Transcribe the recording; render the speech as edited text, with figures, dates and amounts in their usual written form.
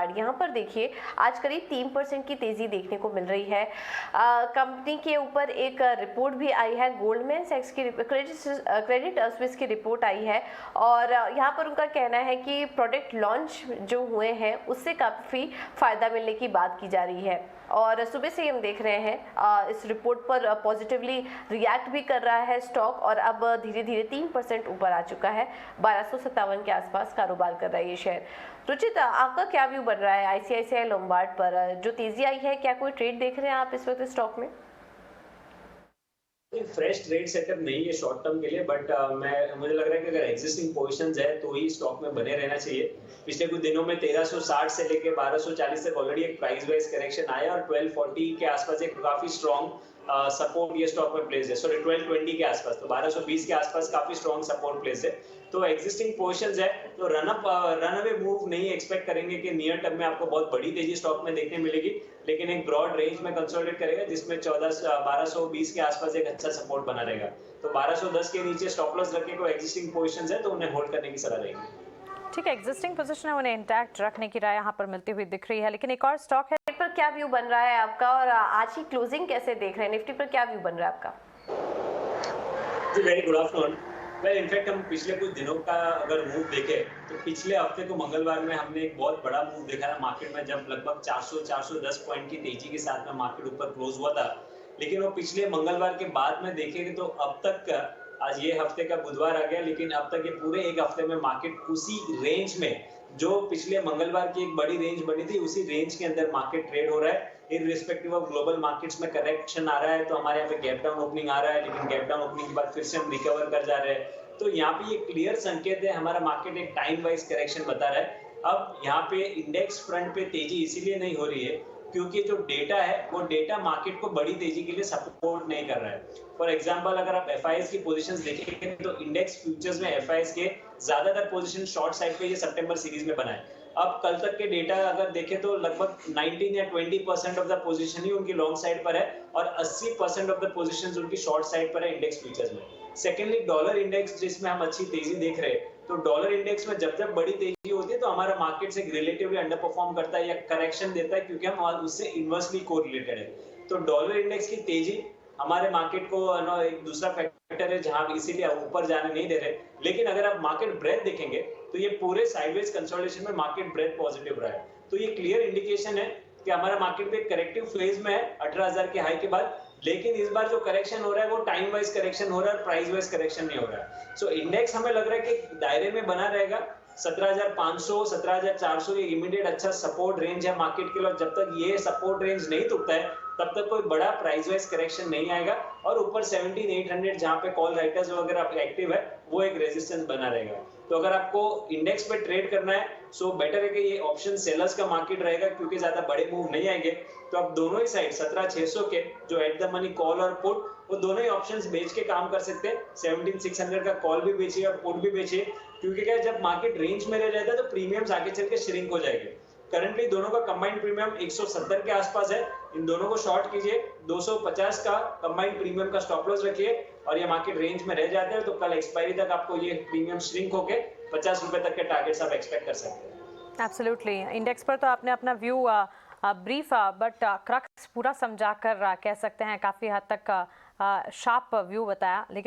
Lombard. यहाँ पर देखिए आज करीब 3% की तेजी देखने को मिल रही है। कंपनी के ऊपर एक रिपोर्ट भी आई है, गोल्डमैन सैक्स की क्रेडिट स्विस की रिपोर्ट आई है और यहाँ पर उनका कहना है कि प्रोडक्ट लॉन्च जो हुए हैं उससे काफ़ी फायदा मिलने की बात की जा रही है और सुबह से हम देख रहे हैं इस रिपोर्ट पर पॉजिटिवली रिएक्ट भी कर रहा है स्टॉक और अब धीरे धीरे 3% ऊपर आ चुका है। 1257 के आसपास कारोबार कर रहा है ये शेयर। रुचित, आपका क्या व्यू बन रहा है आईसीआईसीआई लोम्बार्ड पर जो तेजी आई है? क्या कोई ट्रेड देख रहे हैं आप इस वक्त स्टॉक में? फ्रेश ट्रेड सेटअप नहीं है शॉर्ट टर्म के लिए, बट मुझे लग रहा है कि अगर एग्जिस्टिंग पोजीशंस है तो ही स्टॉक में बने रहना चाहिए। पिछले कुछ दिनों में 1360 से लेके 1240 तक ऑलरेडी एक प्राइस वाइज करेक्शन आया और 1240 के आसपास एक काफी स्ट्रॉन्ग सपोर्ट ये स्टॉक में प्लेस है। सॉरी 1220 के आसपास, तो 1220 के आसपास काफी स्ट्रॉन्ग सपोर्ट प्लेस है। तो एग्जिस्टिंग पोजीशंस है तो रन अवे मूव नहीं एक्सपेक्ट करेंगे कि नियर टर्म में आपको बहुत बड़ी तेजी स्टॉक में देखने मिलेगी, लेकिन एक ब्रॉड रेंज में कंसोलिडेट करेगा जिसमें 1220 के आसपास एक अच्छा सपोर्ट बना रहेगा। तो 1210 के नीचे स्टॉप लॉस रखे कोई एग्जिस्टिंग पोजीशंस है तो उन्हें होल्ड करने की सलाह रहेगी। ठीक है, एग्जिस्टिंग पोजीशन है उन्हें इंटैक्ट रखने की राय यहाँ पर मिलती हुई दिख रही है, लेकिन एक और स्टॉक है पर क्या व्यू बन रहा है आपका और आज की क्लोजिंग कैसे देख रहे हैं? निफ्टी पर क्या व्यू बन रहा है आपका? जी very good afternoon. Well in fact हम पिछले कुछ दिनों का अगर मूव देखें तो पिछले हफ्ते को मंगलवार में हमने एक बहुत बड़ा मूव देखा था मार्केट में, जब लगभग 400-410 पॉइंट की तेजी के साथ में मार्केट ऊपर क्लोज हुआ था। लेकिन वो पिछले मंगलवार के बाद में देखेंगे तो अब तक आज ये हफ्ते का बुधवार आ गया, लेकिन अब तक ये पूरे एक हफ्ते में मार्केट उसी रेंज में जो पिछले मंगलवार की एक बड़ी रेंज बनी थी उसी रेंज के अंदर मार्केट ट्रेड हो रहा है। इररिस्पेक्टिव ऑफ ग्लोबल मार्केट्स में करेक्शन आ रहा है तो हमारे यहाँ पे गैप डाउन ओपनिंग आ रहा है, लेकिन गैप डाउन ओपनिंग के बाद फिर से हम रिकवर कर जा रहे हैं। तो यहाँ पे ये क्लियर संकेत है, हमारा मार्केट एक टाइम वाइज करेक्शन बता रहा है। अब यहाँ पे इंडेक्स फ्रंट पे तेजी इसीलिए नहीं हो रही है क्योंकि जो डेटा है वो डेटा मार्केट को बड़ी तेजी के लिए सपोर्ट नहीं कर रहा है। फॉर एग्जांपल अगर आप एफआईएस की पोजीशंस देखेंगे तो इंडेक्स फ्यूचर्स में एफआईएस के ज्यादातर पोजीशन शॉर्ट साइड पे ये सितंबर सीरीज में बना है। अब कल तक के डेटा अगर देखें तो लगभग 19 या 20% ऑफ द पोजीशन ही उनकी लॉन्ग साइड पर है और 80% ऑफ द पोजीशंस उनकी शॉर्ट साइड पर है इंडेक्स फ्यूचर्स में। सेकेंडली डॉलर इंडेक्स जिसमें हम अच्छी तेजी देख रहे हैं, तो डॉलर इंडेक्स में जब जब बड़ी तेजी होती है तो हमारा मार्केट से रिलेटिवली अंडर परफॉर्म करता है या करेक्शन देता है क्योंकि हम उससे इनवर्सली कोरिलेटेड है। तो डॉलर इंडेक्स की तेजी हमारे मार्केट को एक दूसरा फैक्टर है जहां इसीलिए ऊपर जाने नहीं दे रहे। लेकिन अगर आप मार्केट ब्रेथ देखेंगे तो ये पूरे साइडवेज कंसोलिडेशन में मार्केट ब्रेथ पॉजिटिव रहा है। तो ये क्लियर इंडिकेशन है कि हमारा मार्केट पे करेक्टिव फेज में है 18,000 के हाई के बाद, लेकिन इस बार जो करेक्शन हो रहा है वो टाइम वाइज करेक्शन हो रहा है, प्राइस वाइज करेक्शन नहीं हो रहा है। सो इंडेक्स हमें लग रहा है कि दायरे में बना रहेगा 17,500 17,400 ये इमीडिएट अच्छा सपोर्ट रेंज है मार्केट के लिए। जब तक ये सपोर्ट रेंज नहीं टूटता है तब तक कोई बड़ा प्राइस वाइज करेक्शन नहीं आएगा और ऊपर 17,800 जहां पे कॉल राइटर्स वगैरह एक्टिव है वो एक रेजिस्टेंस बना रहेगा। तो अगर आपको इंडेक्स पे ट्रेड करना है सो बेटर है कि ये ऑप्शन सेलर्स का मार्केट रहेगा क्योंकि ज्यादा बड़े मूव नहीं आएंगे। तो आप दोनों ही साइड 17,600 के जो एट द मनी कॉल और पुट वो दोनों ही ऑप्शंस बेच के काम कर सकते हैं। 17,600 का कॉल भी बेचिए और पुट भी बेचिए क्योंकि क्या जब मार्केट रेंज में रह जाता है तो प्रीमियम्स आगे चल के श्रिंक हो जाएंगे। करंटली दोनों का कंबाइंड प्रीमियम 170 के आसपास है, इन दोनों को शॉर्ट कीजिए। 250 का कंबाइंड प्रीमियम का स्टॉप लॉस रखिए और ये मार्केट रेंज में रह जाते हैं तो कल एक्सपायरी तक आपको ये प्रीमियम श्रिंक होके 50 रुपए तक के टारगेट्स आप एक्सपेक्ट कर सकते हैं। एब्सोल्युटली, इंडेक्स पर तो आपने अपना व्यू ब्रीफ बट क्रक्स पूरा समझा कर कह सकते हैं काफी हद तक शार्प व्यू बताया, लेकिन